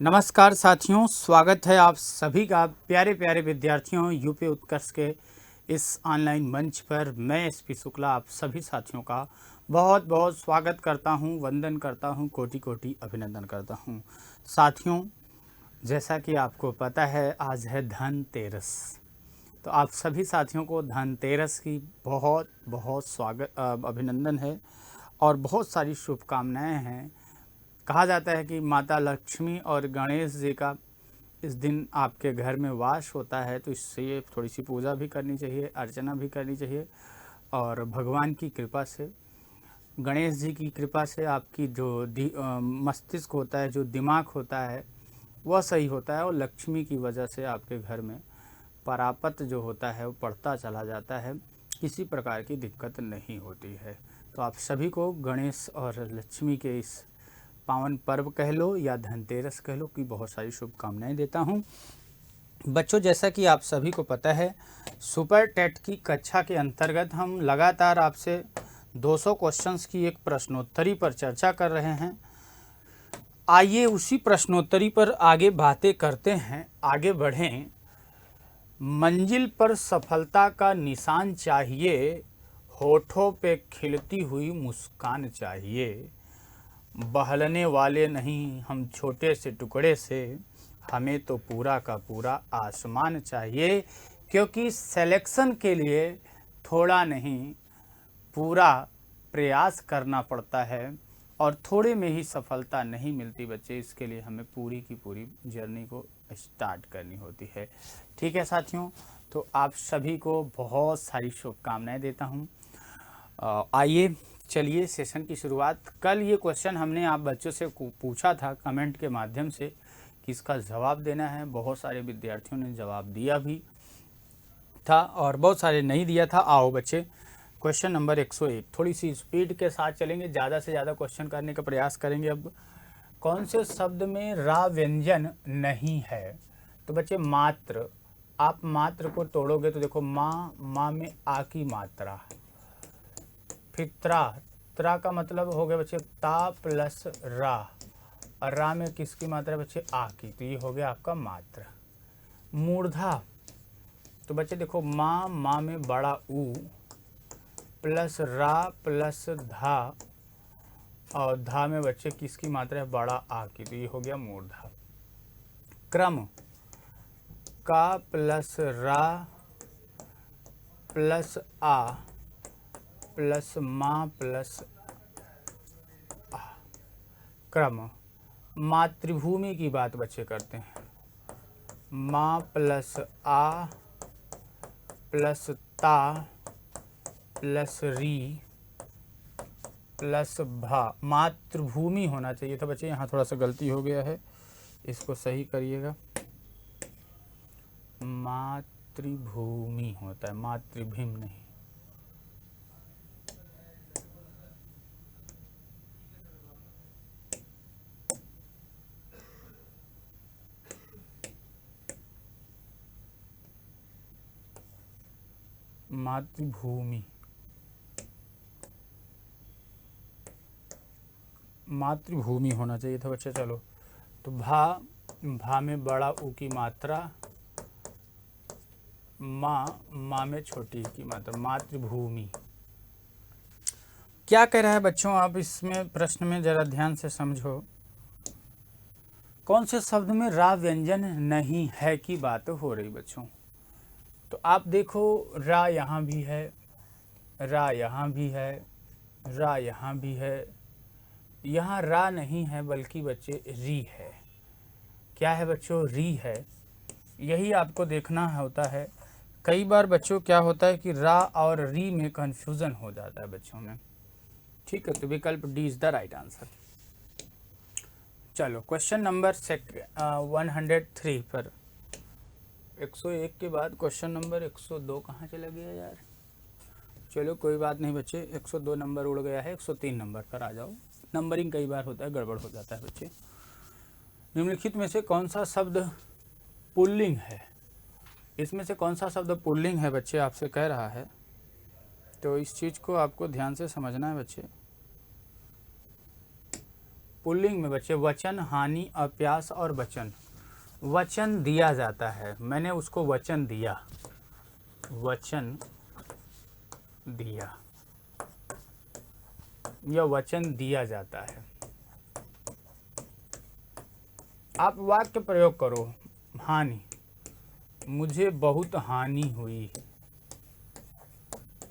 नमस्कार साथियों, स्वागत है आप सभी का प्यारे प्यारे विद्यार्थियों यूपी उत्कर्ष के इस ऑनलाइन मंच पर। मैं एसपी शुक्ला आप सभी साथियों का बहुत बहुत स्वागत करता हूं, वंदन करता हूं, कोटि कोटि अभिनंदन करता हूं। साथियों, जैसा कि आपको पता है आज है धनतेरस, तो आप सभी साथियों को धनतेरस की बहुत बहुत स्वागत अभिनंदन है और बहुत सारी शुभकामनाएं हैं। कहा जाता है कि माता लक्ष्मी और गणेश जी का इस दिन आपके घर में वास होता है, तो इससे थोड़ी सी पूजा भी करनी चाहिए, अर्चना भी करनी चाहिए और भगवान की कृपा से, गणेश जी की कृपा से आपकी जो मस्तिष्क होता है, जो दिमाग होता है वह सही होता है और लक्ष्मी की वजह से आपके घर में परापत जो होता है वो बढ़ता चला जाता है, किसी प्रकार की दिक्कत नहीं होती है। तो आप सभी को गणेश और लक्ष्मी के इस पावन पर्व कह लो या धनतेरस कह लो की बहुत सारी शुभकामनाएं देता हूं। बच्चों, जैसा कि आप सभी को पता है, सुपर टेट की कक्षा के अंतर्गत हम लगातार आपसे 200 क्वेश्चंस की एक प्रश्नोत्तरी पर चर्चा कर रहे हैं। आइए उसी प्रश्नोत्तरी पर आगे बातें करते हैं, आगे बढ़ें। मंजिल पर सफलता का निशान चाहिए, होठों पे खिलती हुई मुस्कान चाहिए, बहलने वाले नहीं हम छोटे से टुकड़े से, हमें तो पूरा का पूरा आसमान चाहिए। क्योंकि सिलेक्शन के लिए थोड़ा नहीं पूरा प्रयास करना पड़ता है और थोड़े में ही सफलता नहीं मिलती बच्चे, इसके लिए हमें पूरी की पूरी जर्नी को स्टार्ट करनी होती है। ठीक है साथियों, तो आप सभी को बहुत सारी शुभकामनाएं देता हूं। आइए चलिए सेशन की शुरुआत। कल ये क्वेश्चन हमने आप बच्चों से पूछा था कमेंट के माध्यम से कि इसका जवाब देना है। बहुत सारे विद्यार्थियों ने जवाब दिया भी था और बहुत सारे नहीं दिया था। आओ बच्चे, क्वेश्चन नंबर 101, थोड़ी सी स्पीड के साथ चलेंगे, ज़्यादा से ज़्यादा क्वेश्चन करने का प्रयास करेंगे। अब कौन से शब्द में रा व्यंजन नहीं है? तो बच्चे मात्र, आप मात्र को तोड़ोगे तो देखो माँ, माँ में आ की मात्रा, फिर त्रा, त्रा का मतलब हो गया बच्चे ता प्लस रा, और रा में किसकी मात्रा बच्चे आ की, तो ये हो गया आपका मात्र। मूर्धा, तो बच्चे देखो माँ, माँ में बड़ा ऊ प्लस रा प्लस धा, और धा में बच्चे किसकी मात्रा है बड़ा आ की, तो ये हो गया मूर्धा। क्रम, का प्लस रा प्लस आ प्लस माँ प्लस आ, क्रम। मातृभूमि की बात बच्चे करते हैं, माँ प्लस आ प्लस ता प्लस री प्लस भा, मातृभूमि होना चाहिए था बच्चे, यहाँ थोड़ा सा गलती हो गया है, इसको सही करिएगा। मातृभूमि होता है, मातृभीम नहीं। मातृभूमि, मातृभूमि होना चाहिए था बच्चे। चलो, तो भा, भा में बड़ा ऊ की मात्रा, माँ, माँ में छोटी की मात्रा, मातृभूमि। क्या कह रहा है बच्चों, आप इसमें प्रश्न में जरा ध्यान से समझो। कौन से शब्द में रा व्यंजन नहीं है की बात हो रही बच्चों? तो आप देखो, रा यहाँ भी है, रा यहाँ भी है, रा यहाँ भी है, यहाँ रा नहीं है बल्कि बच्चे री है। क्या है बच्चों? री है। यही आपको देखना होता है। कई बार बच्चों क्या होता है कि रा और री में कंफ्यूजन हो जाता है बच्चों में। ठीक है, तो विकल्प D is the right answer. चलो, क्वेश्चन नंबर 103 पर, 101 के बाद क्वेश्चन नंबर 102 कहाँ चला गया यार? चलो कोई बात नहीं बच्चे, 102 नंबर उड़ गया है, 103 नंबर पर आ जाओ। नंबरिंग कई बार होता है, गड़बड़ हो जाता है बच्चे। निम्नलिखित में से कौन सा शब्द पुल्लिंग है? इसमें से कौन सा शब्द पुल्लिंग है बच्चे, आपसे कह रहा है, तो इस चीज़ को आपको ध्यान से समझना है बच्चे। पुल्लिंग में बच्चे वचन, हानि, अप्यास और वचन। वचन दिया जाता है, मैंने उसको वचन दिया, वचन दिया, या वचन दिया जाता है। आप वाक्य प्रयोग करो। हानि, मुझे बहुत हानि हुई,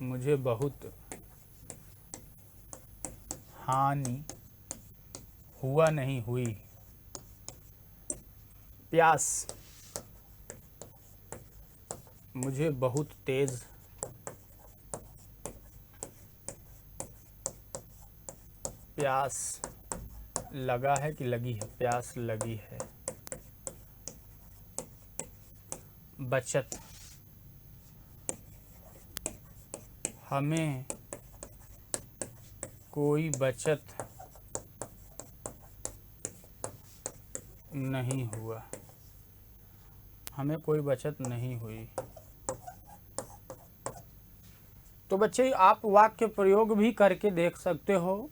मुझे बहुत हानि, हुआ नहीं हुई। प्यास, मुझे बहुत तेज प्यास लगा है कि लगी है, प्यास लगी है। बचत, हमें कोई बचत नहीं हुआ, हमें कोई बचत नहीं हुई। तो बच्चे आप वाक्य प्रयोग भी करके देख सकते हो।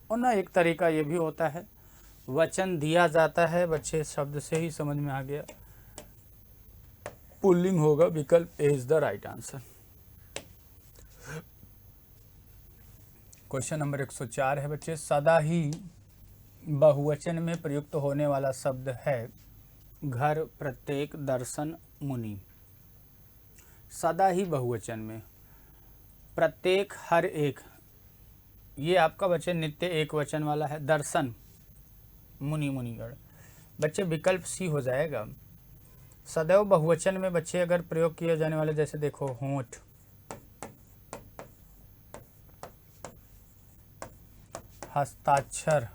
और ना एक तरीका ये भी होता है, वचन दिया जाता है, बच्चे शब्द से ही समझ में आ गया, पुल्लिंग होगा, विकल्प A is the right answer. Question number 104 है बच्चे, सदा ही बहुवचन में प्रयुक्त होने वाला शब्द है घर, प्रत्येक, दर्शन, मुनि। सदा ही बहुवचन में, प्रत्येक, हर एक, ये आपका बच्चे नित्य एक वचन वाला है। दर्शन, मुनि, मुनिगण। बच्चे विकल्प सी हो जाएगा। सदैव बहुवचन में बच्चे अगर प्रयोग किए जाने वाले, जैसे देखो होंठ, हस्ताक्षर,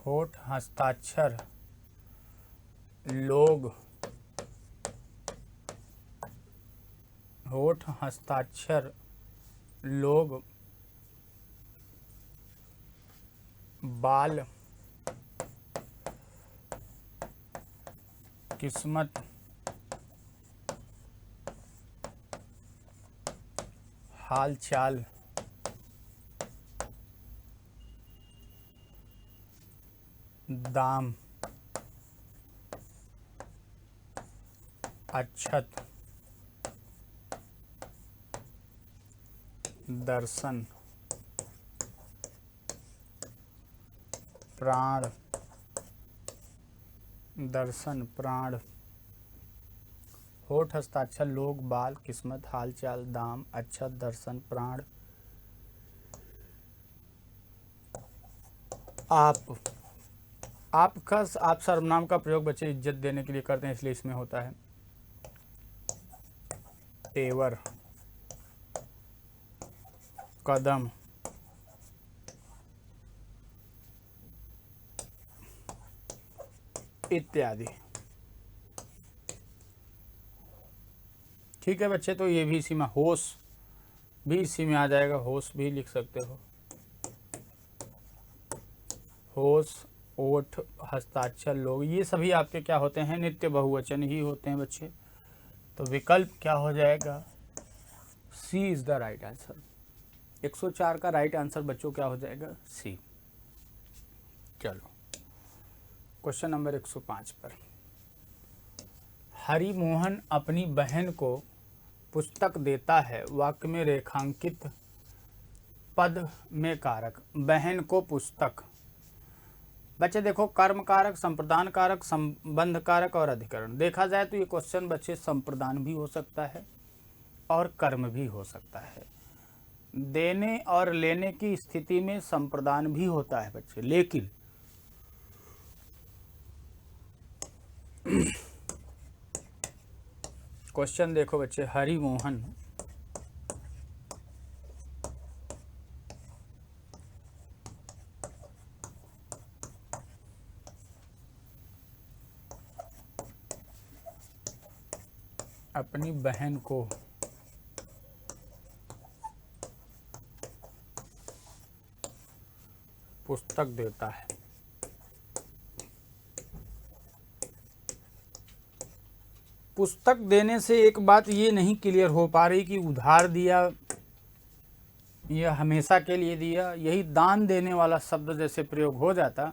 होठ, हस्ताक्षर, लोग, होठ, हस्ताक्षर, लोग, बाल, किस्मत, हाल चाल, दाम, अक्षत, दर्शन, प्राण, दर्शन, प्राण, होठ, हस्ताक्षर, लोग, बाल, किस्मत, हाल चाल, दाम, अक्षत, दर्शन, प्राण। आप सर्वनाम का प्रयोग बच्चे इज्जत देने के लिए करते हैं, इसलिए इसमें होता है तेवर, कदम, इत्यादि। ठीक है बच्चे, तो ये भी इसी में, होश भी इसी में आ जाएगा, होश भी लिख सकते हो। होश, ओठ, हस्ताक्षर, लोग, ये सभी आपके क्या होते हैं, नित्य बहुवचन ही होते हैं बच्चे। तो विकल्प क्या हो जाएगा, सी इज द राइट आंसर। 104 का राइट आंसर बच्चों क्या हो जाएगा, सी। चलो क्वेश्चन नंबर 105 पर, हरिमोहन अपनी बहन को पुस्तक देता है, वाक्य में रेखांकित पद में कारक। बहन को पुस्तक, बच्चे देखो कर्म कारक, संप्रदान कारक, संबंध कारक और अधिकरण। देखा जाए तो ये क्वेश्चन बच्चे संप्रदान भी हो सकता है और कर्म भी हो सकता है। देने और लेने की स्थिति में संप्रदान भी होता है बच्चे, लेकिन क्वेश्चन देखो बच्चे, हरिमोहन अपनी बहन को पुस्तक देता है। पुस्तक देने से एक बात ये नहीं क्लियर हो पा रही कि उधार दिया यह हमेशा के लिए दिया, यही दान देने वाला शब्द जैसे प्रयोग हो जाता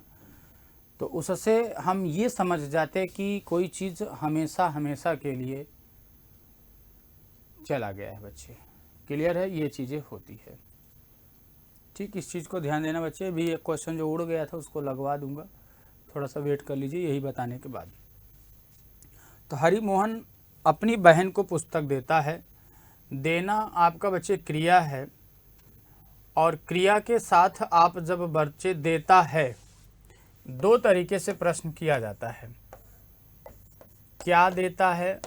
तो उससे हम ये समझ जाते कि कोई चीज़ हमेशा हमेशा के लिए चला गया है बच्चे। क्लियर है, ये चीज़ें होती है। ठीक, इस चीज़ को ध्यान देना बच्चे। भी एक क्वेश्चन जो उड़ गया था उसको लगवा दूंगा, थोड़ा सा वेट कर लीजिए यही बताने के बाद। तो हरि मोहन अपनी बहन को पुस्तक देता है। देना आपका बच्चे क्रिया है, और क्रिया के साथ आप जब बच्चे देता है, दो तरीके से प्रश्न किया जाता है। क्या देता है,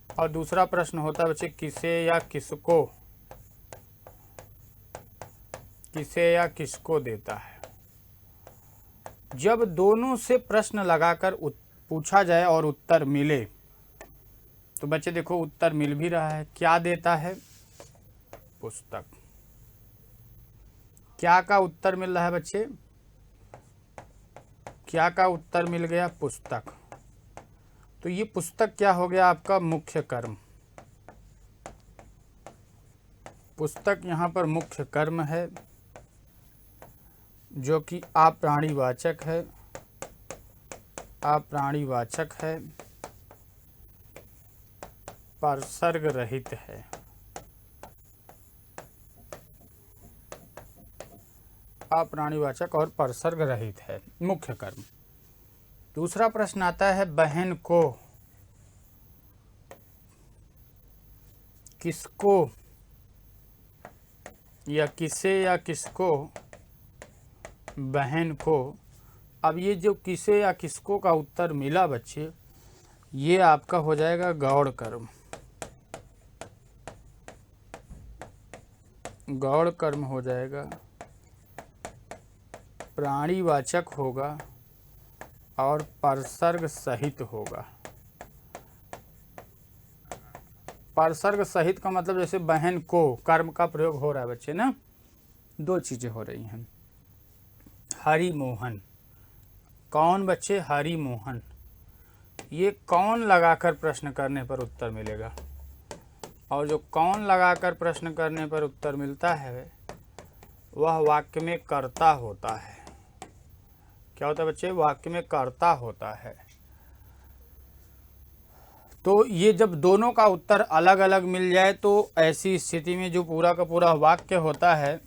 और दूसरा प्रश्न होता है बच्चे किसे या किसको, किसे या किसको देता है। जब दोनों से प्रश्न लगाकर पूछा जाए और उत्तर मिले, तो बच्चे देखो उत्तर मिल भी रहा है। क्या देता है, पुस्तक। क्या का उत्तर मिल रहा है बच्चे, क्या का उत्तर मिल गया, पुस्तक। तो ये पुस्तक क्या हो गया आपका, मुख्य कर्म। पुस्तक यहाँ पर मुख्य कर्म है, जो कि अप्राणीवाचक है, अप्राणीवाचक है, परसर्ग रहित है। अप्राणीवाचक और परसर्ग रहित है, मुख्य कर्म। दूसरा प्रश्न आता है बहन को, किसको या किसे या किसको, बहन को। अब ये जो किसे या किसको का उत्तर मिला बच्चे, ये आपका हो जाएगा गौड़ कर्म। गौड़ कर्म हो जाएगा, प्राणीवाचक होगा और परसर्ग सहित होगा। परसर्ग सहित का मतलब जैसे बहन को कर्म का प्रयोग हो रहा है बच्चे ना, दो चीजें हो रही हैं। हरि मोहन, कौन बच्चे, हरि मोहन। ये कौन लगाकर प्रश्न करने पर उत्तर मिलेगा, और जो कौन लगाकर प्रश्न करने पर उत्तर मिलता है वह वाक्य में कर्ता होता है। क्या होता है बच्चे, वाक्य में कर्ता होता है। तो ये जब दोनों का उत्तर अलग अलग मिल जाए तो ऐसी स्थिति में जो पूरा का पूरा वाक्य होता है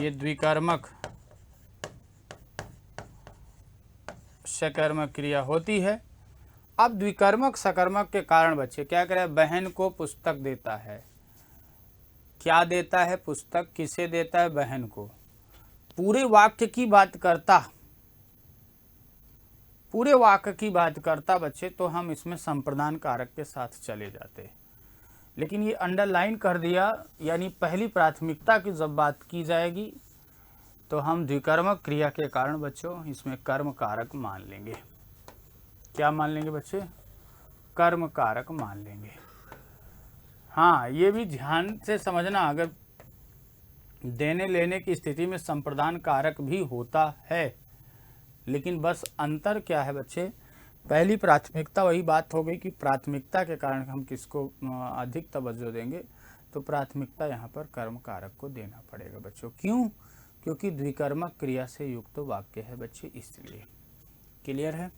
ये द्विकर्मक सकर्मक क्रिया होती है। अब द्विकर्मक सकर्मक के कारण बच्चे क्या करें, बहन को पुस्तक देता है। क्या देता है, पुस्तक। किसे देता है, बहन को। पूरे वाक्य की बात करता, पूरे वाक्य की बात करता बच्चे, तो हम इसमें संप्रदान कारक के साथ चले जाते। लेकिन ये अंडरलाइन कर दिया, यानी पहली प्राथमिकता की जब बात की जाएगी तो हम द्विकर्मक क्रिया के कारण बच्चों इसमें कर्म कारक मान लेंगे। क्या मान लेंगे बच्चे, कर्म कारक मान लेंगे। हाँ, ये भी ध्यान से समझना, अगर देने लेने की स्थिति में संप्रदान कारक भी होता है, लेकिन बस अंतर क्या है बच्चे, पहली प्राथमिकता वही बात हो गई कि प्राथमिकता के कारण हम किसको अधिक तवज्जो देंगे, तो प्राथमिकता यहाँ पर कर्म कारक को देना पड़ेगा बच्चों। क्यों, क्योंकि द्विकर्मक क्रिया से युक्त वाक्य है बच्चे, इसलिए। क्लियर है।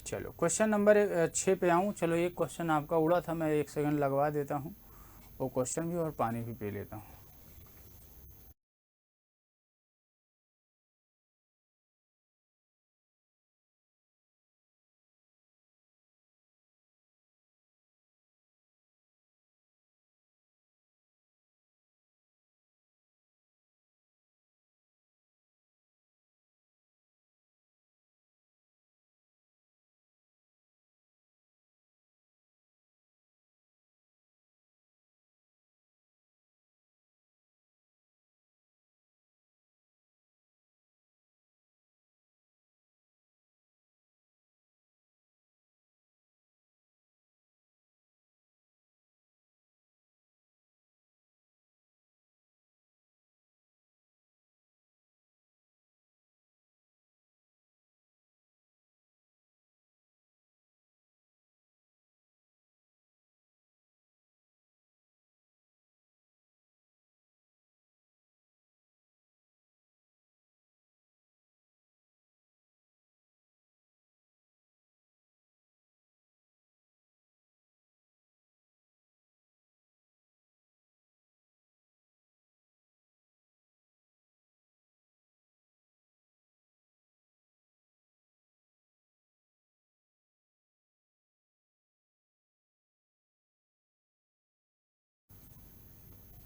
चलो क्वेश्चन नंबर 6 पे आऊँ। चलो एक क्वेश्चन आपका उड़ा था, मैं 1 सेकंड लगवा देता हूँ वो क्वेश्चन भी, और पानी भी पी लेता हूँ।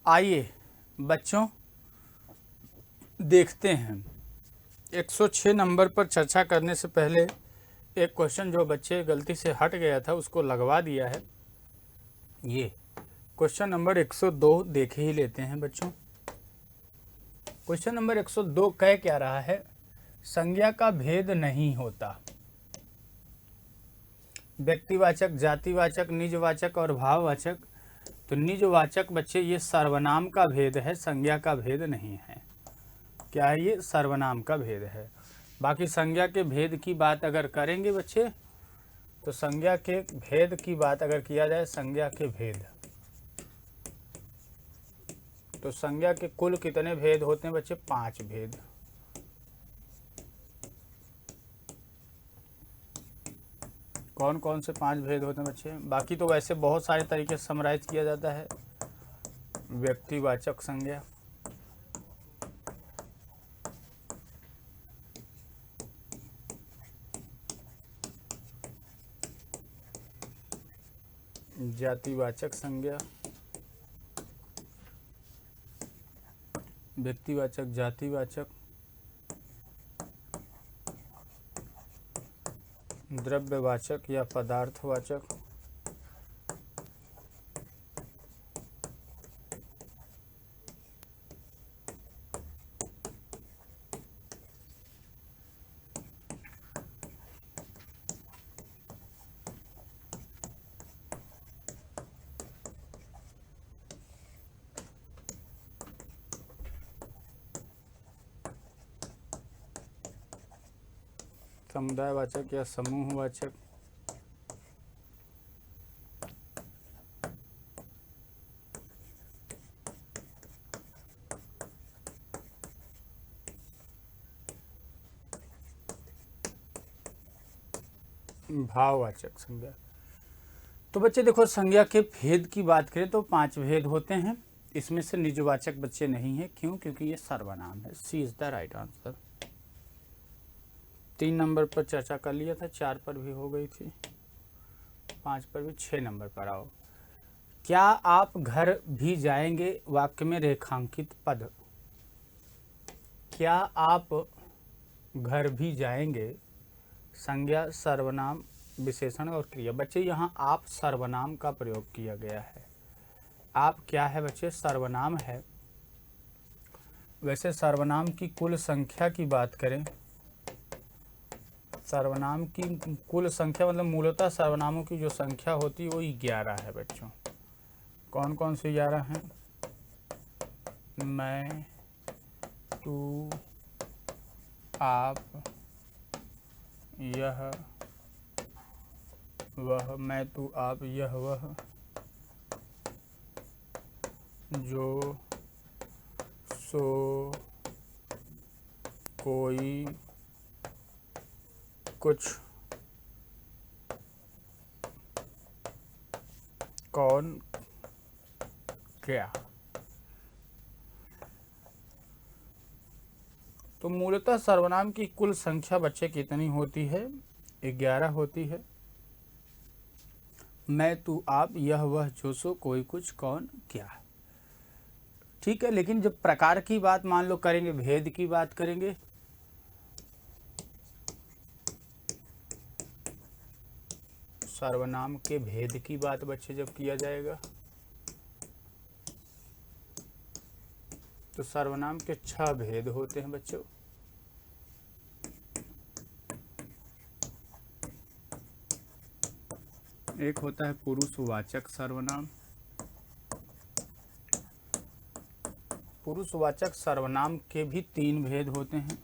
आइए बच्चों देखते हैं। 106 नंबर पर चर्चा करने से पहले एक क्वेश्चन जो बच्चे गलती से हट गया था उसको लगवा दिया है। ये क्वेश्चन नंबर 102 देख ही लेते हैं बच्चों। क्वेश्चन नंबर 102 कह क्या रहा है? संज्ञा का भेद नहीं होता। व्यक्तिवाचक, जातिवाचक, निजवाचक और भाववाचक। तो निजवाचक बच्चे ये सर्वनाम का भेद है, संज्ञा का भेद नहीं है। क्या है ये? सर्वनाम का भेद है। बाकी संज्ञा के भेद की बात अगर करेंगे बच्चे, तो संज्ञा के भेद की बात अगर किया जाए, संज्ञा के भेद, तो संज्ञा के कुल कितने भेद होते हैं बच्चे? 5 भेद। कौन कौन से 5 भेद होते हैं बच्चे? बाकी तो वैसे बहुत सारे तरीके से समराइज किया जाता है। व्यक्तिवाचक संज्ञा, जातिवाचक संज्ञा, व्यक्तिवाचक, जातिवाचक, द्रव्यवाचक या पदार्थवाचक, समुदायवाचक या समूहवाचक, भाववाचक संज्ञा। तो बच्चे देखो, संज्ञा के भेद की बात करें तो 5 भेद होते हैं। इसमें से निजवाचक बच्चे नहीं है। क्यों? क्योंकि ये सर्वनाम है। C is the right answer. 3 number पर चर्चा कर लिया था, 4 पर भी हो गई थी, 5 पर भी। 6 नंबर पर आओ। क्या आप घर भी जाएंगे? वाक्य में रेखांकित पद। क्या आप घर भी जाएंगे? संज्ञा, सर्वनाम, विशेषण और क्रिया। बच्चे यहाँ आप सर्वनाम का प्रयोग किया गया है। आप क्या है बच्चे? सर्वनाम है। वैसे सर्वनाम की कुल संख्या की बात करें, सर्वनाम की कुल संख्या मतलब मूलतः सर्वनामों की जो संख्या होती है वो 11 है बच्चों। कौन कौन से 11 हैं? मैं, तू, आप, यह, वह। मैं, तू, आप, यह, वह, जो, सो, कोई, कुछ, कौन, क्या। तो मूलतः सर्वनाम की कुल संख्या बच्चे कितनी होती है? 11 होती है। मैं, तू, आप, यह, वह, जो, सो, कोई, कुछ, कौन, क्या। ठीक है। लेकिन जब प्रकार की बात मान लो करेंगे, भेद की बात करेंगे, सर्वनाम के भेद की बात बच्चे जब किया जाएगा, तो सर्वनाम के 6 भेद होते हैं बच्चों। एक होता है पुरुषवाचक सर्वनाम। पुरुषवाचक सर्वनाम के भी 3 भेद होते हैं।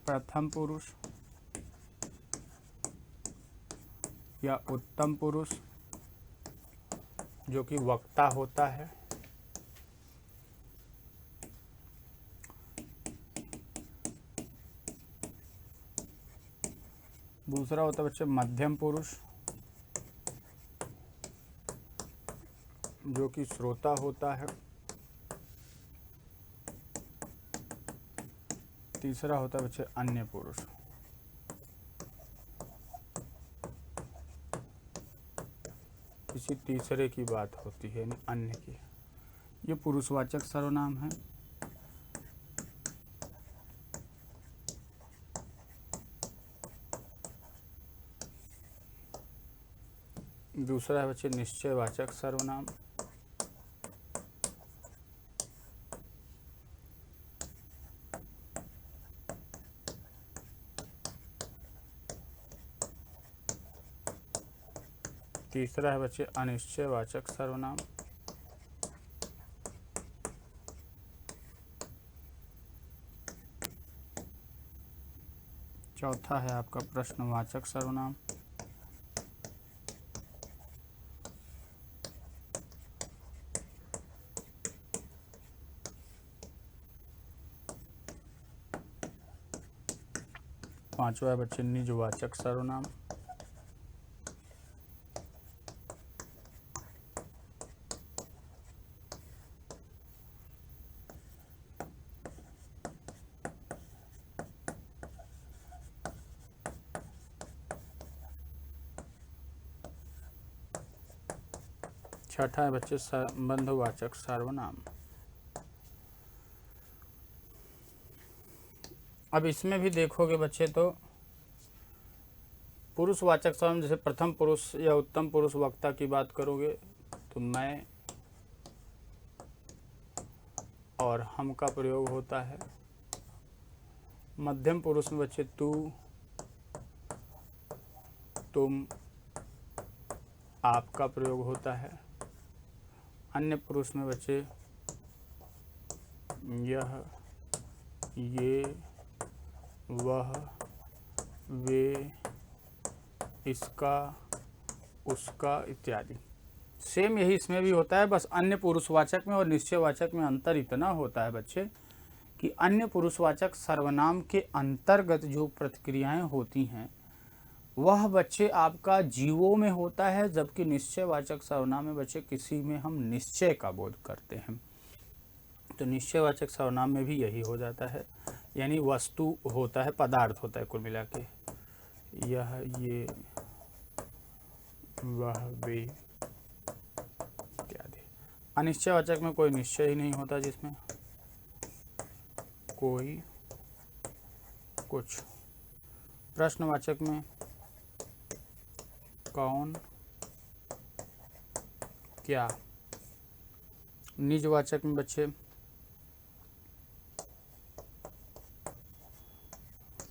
प्रथम पुरुष या उत्तम पुरुष, जो कि वक्ता होता है। दूसरा होता है बच्चे मध्यम पुरुष, जो कि श्रोता होता है। तीसरा होता है बच्चे अन्य पुरुष। किसी तीसरे की बात होती है, यानी अन्य की, ये पुरुषवाचक सर्वनाम है। दूसरा है बच्चे निश्चयवाचक सर्वनाम। तीसरा है बच्चे अनिश्चयवाचक सर्वनाम। चौथा है आपका प्रश्नवाचक सर्वनाम। पांचवा है बच्चे निजवाचक सर्वनाम। छठा है बच्चे संबंधवाचक सर्वनाम। अब इसमें भी देखोगे बच्चे तो पुरुषवाचक सर्वनाम, जैसे प्रथम पुरुष या उत्तम पुरुष वक्ता की बात करोगे तो मैं और हम का प्रयोग होता है। मध्यम पुरुष में बच्चे तू, तुम, आप का प्रयोग होता है। अन्य पुरुष में बच्चे यह, ये, वह, वे, इसका, उसका इत्यादि। सेम यही इसमें भी होता है, बस अन्य पुरुषवाचक में और निश्चयवाचक में अंतर इतना होता है बच्चे कि अन्य पुरुषवाचक सर्वनाम के अंतर्गत जो प्रतिक्रियाएं होती हैं वह बच्चे आपका जीवों में होता है, जबकि निश्चयवाचक सर्वनाम में बच्चे किसी में हम निश्चय का बोध करते हैं। तो निश्चयवाचक सर्वनाम में भी यही हो जाता है, यानी वस्तु होता है, पदार्थ होता है कुल मिला के, यह, ये, वह, वे इत्यादि। अनिश्चयवाचक में कोई निश्चय ही नहीं होता, जिसमें कोई, कुछ। प्रश्नवाचक में कौन, क्या। निजवाचक में बच्चे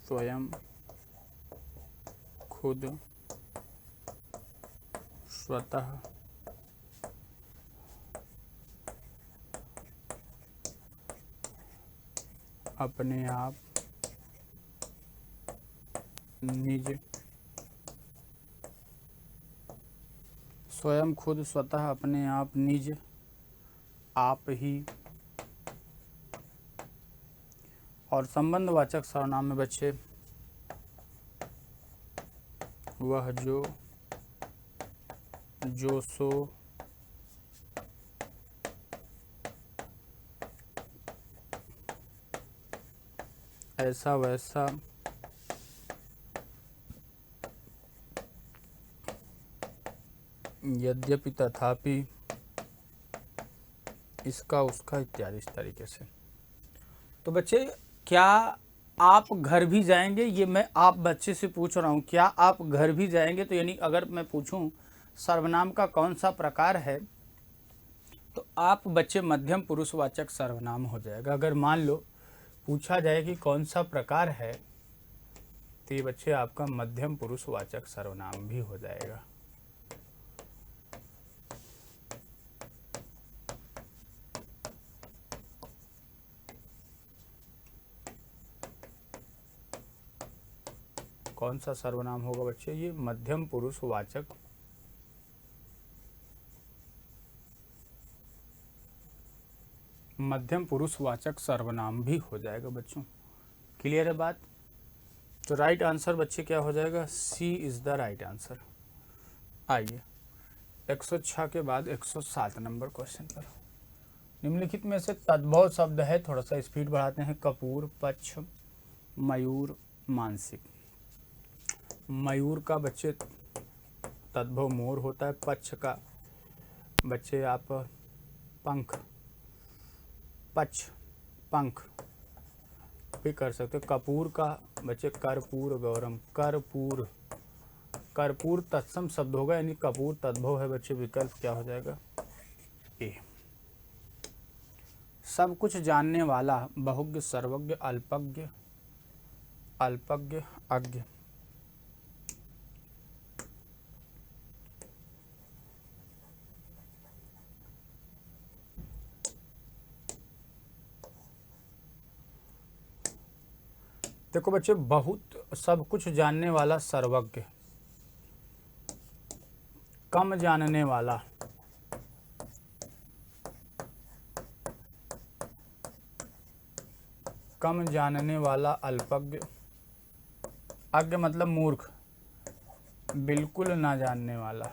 स्वयं, खुद, स्वतः, अपने आप, निज। स्वयं, खुद, स्वतः, अपने आप, निज, आप ही। और संबंधवाचक सर्वनाम में बच्चे वह जो, जो सो, ऐसा वैसा, यद्यपि तथापि, इसका उसका इत्यादि, इस तरीके से। तो बच्चे क्या आप घर भी जाएंगे, ये मैं आप बच्चे से पूछ रहा हूँ, क्या आप घर भी जाएंगे? तो यानी अगर मैं पूछूं सर्वनाम का कौन सा प्रकार है, तो आप बच्चे मध्यम पुरुषवाचक सर्वनाम हो जाएगा। अगर मान लो पूछा जाए कि कौन सा प्रकार है, तो ये बच्चे आपका मध्यम पुरुषवाचक सर्वनाम भी हो जाएगा। कौन सा सर्वनाम होगा बच्चे? ये मध्यम पुरुषवाचक सर्वनाम भी हो जाएगा बच्चों। क्लियर है बात? तो राइट आंसर बच्चे क्या हो जाएगा? सी इज द राइट आंसर। आइए 106 के बाद 107 नंबर क्वेश्चन पर। निम्नलिखित में से तद्भव शब्द है, थोड़ा सा स्पीड बढ़ाते हैं। कपूर, पक्ष, मयूर, मानसिक। मयूर का बच्चे तद्भव मोर होता है, पक्ष का बच्चे आप पंख, पच, पंख भी कर सकते हो। कपूर का बच्चे कर्पूर गौरम, कर्पूर, कर्पूर तत्सम शब्द होगा, यानी कपूर तद्भव है बच्चे। विकल्प क्या हो जाएगा? ए। सब कुछ जानने वाला, बहुज्ञ, सर्वज्ञ, अल्पज्ञ, अल्पज्ञ, अज्ञ। देखो बच्चे, बहुत सब कुछ जानने वाला सर्वज्ञ, कम जानने वाला, कम जानने वाला अल्पज्ञ, अज्ञ मतलब मूर्ख, बिल्कुल ना जानने वाला।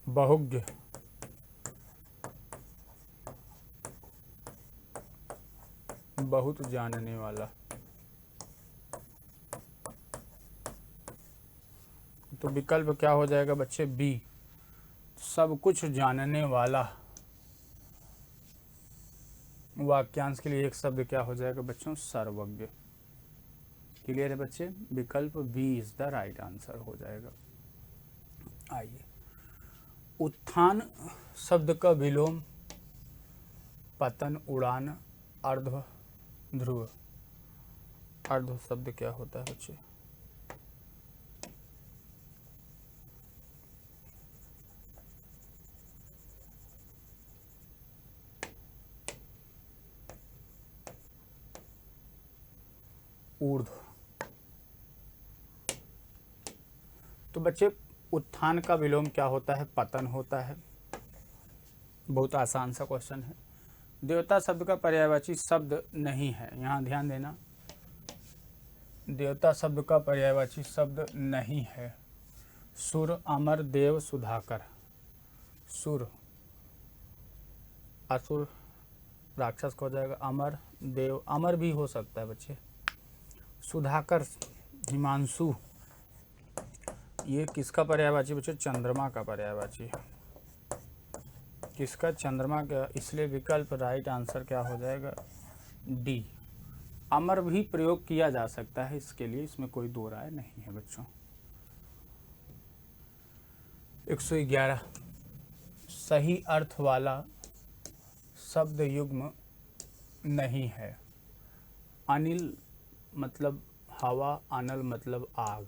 बहुज्ञ, बहुत जानने वाला। तो विकल्प क्या हो जाएगा बच्चे? बी, सब कुछ जानने वाला। वाक्यांश के लिए एक शब्द क्या हो जाएगा बच्चों? सर्वज्ञ। क्लियर है बच्चे? विकल्प B is the right answer हो जाएगा। आइए, उत्थान शब्द का विलोम, पतन, उड़ान, अर्ध ध्रुव। अर्ध शब्द क्या होता है बच्चे? ऊर्ध्व। तो बच्चे, उत्थान का विलोम क्या होता है? पतन होता है। बहुत आसान सा क्वेश्चन है। देवता शब्द का पर्यायवाची शब्द नहीं है, यहाँ ध्यान देना। देवता शब्द का पर्यायवाची शब्द नहीं है। सुर, अमर, देव, सुधाकर। सुर असुर, राक्षस को हो जाएगा। अमर, देव, अमर भी हो सकता है बच्चे। सुधाकर, हिमांशु, ये किसका पर्यायवाची बच्चे? चंद्रमा का पर्यायवाची। किसका? चंद्रमा का। इसलिए विकल्प राइट आंसर क्या हो जाएगा? डी। अमर भी प्रयोग किया जा सकता है इसके लिए, इसमें कोई दो राय नहीं है बच्चों। 111, सही अर्थ वाला शब्द युग्म नहीं है। अनिल मतलब हवा, अनल मतलब आग,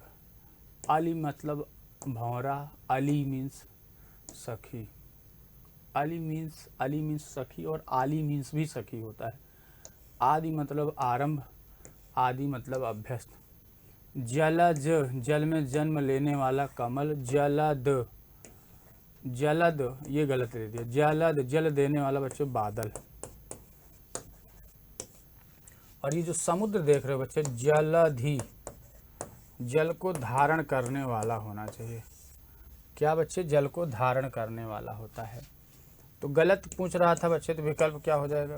अली मतलब भौरा, अली मीन्स सखी। अली मीन्स सखी, और आली मीन्स भी सखी होता है। आदि मतलब आरंभ, आदि मतलब अभ्यस्त। जलज, जल में जन्म लेने वाला कमल। जलद, जलद ये गलत दे दिया। जलद, जल देने वाला बच्चे बादल। और ये जो समुद्र देख रहे हो बच्चे, जलधि, जल को धारण करने वाला होना चाहिए। क्या बच्चे? जल को धारण करने वाला होता है। तो गलत पूछ रहा था बच्चे, तो विकल्प क्या हो जाएगा?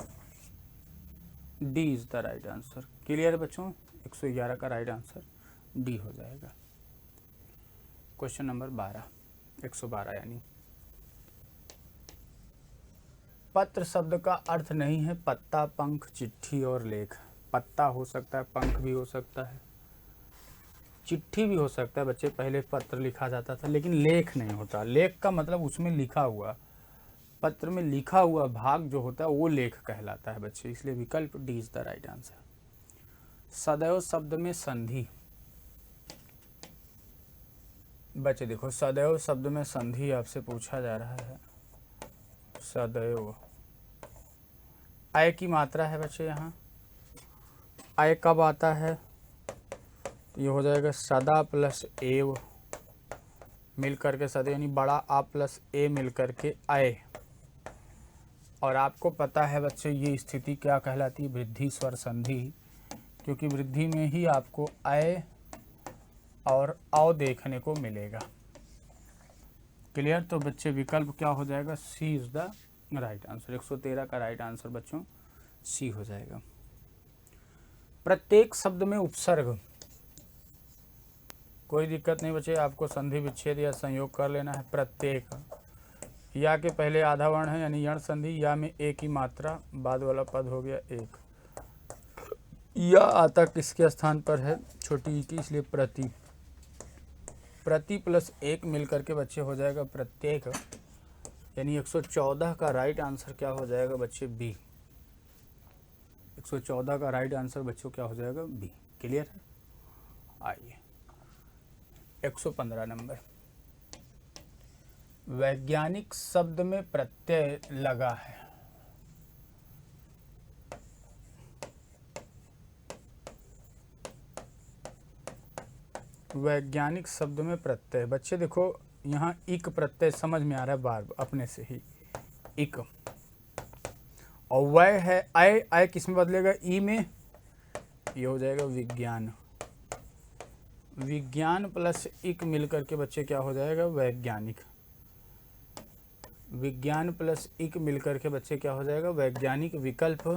D is the right answer. Clear है बच्चों? 111 का राइट आंसर डी हो जाएगा। क्वेश्चन नंबर 12, 112 यानी। पत्र शब्द का अर्थ नहीं है पत्ता, पंख, चिट्ठी और लेख। पत्ता हो सकता है, पंख भी हो सकता है, चिट्ठी भी हो सकता है बच्चे। पहले पत्र लिखा जाता था, लेकिन लेख नहीं होता। लेख का मतलब उसमें लिखा हुआ, पत्र में लिखा हुआ भाग जो होता है वो लेख कहलाता है बच्चे। इसलिए विकल्प D is the right answer. सदैव शब्द में संधि। बच्चे देखो, सदैव शब्द में संधि आपसे पूछा जा रहा है। सदैव, आय की मात्रा है बच्चे यहाँ। आय कब आता है? ये हो जाएगा सदा प्लस एव मिल करके सदैव, यानी बड़ा आ प्लस ए मिल करके आय। और आपको पता है बच्चे ये स्थिति क्या कहलाती है? वृद्धि स्वर संधि, क्योंकि वृद्धि में ही आपको आय और औ देखने को मिलेगा। क्लियर? तो बच्चे विकल्प क्या हो जाएगा? सी इज द राइट आंसर। 113 का राइट आंसर बच्चों सी हो जाएगा। प्रत्येक शब्द में उपसर्ग, कोई दिक्कत नहीं बच्चे, आपको संधि विच्छेद या संयोग कर लेना है। प्रत्येक, या के पहले आधा वर्ण है यानी यण संधि, या में एक ही मात्रा, बाद वाला पद हो गया एक। या आता किसके स्थान पर है? छोटी ई की, इसलिए प्रति। प्रति प्लस एक मिल करके बच्चे हो जाएगा प्रत्येक, यानी 114 का राइट आंसर क्या हो जाएगा बच्चे? बी। 114 का राइट आंसर बच्चों क्या हो जाएगा? बी। क्लियर है? आइए 115 नंबर, वैज्ञानिक शब्द में प्रत्यय लगा है। वैज्ञानिक शब्द में प्रत्यय, बच्चे देखो यहाँ इक प्रत्यय समझ में आ रहा है बार अपने से ही, इक। और वह है अय, अय किस में बदलेगा? ई में, ये हो जाएगा विज्ञान। विज्ञान प्लस इक मिल करके बच्चे क्या हो जाएगा? वैज्ञानिक। विज्ञान प्लस इक मिल करके बच्चे क्या हो जाएगा? वैज्ञानिक। विकल्प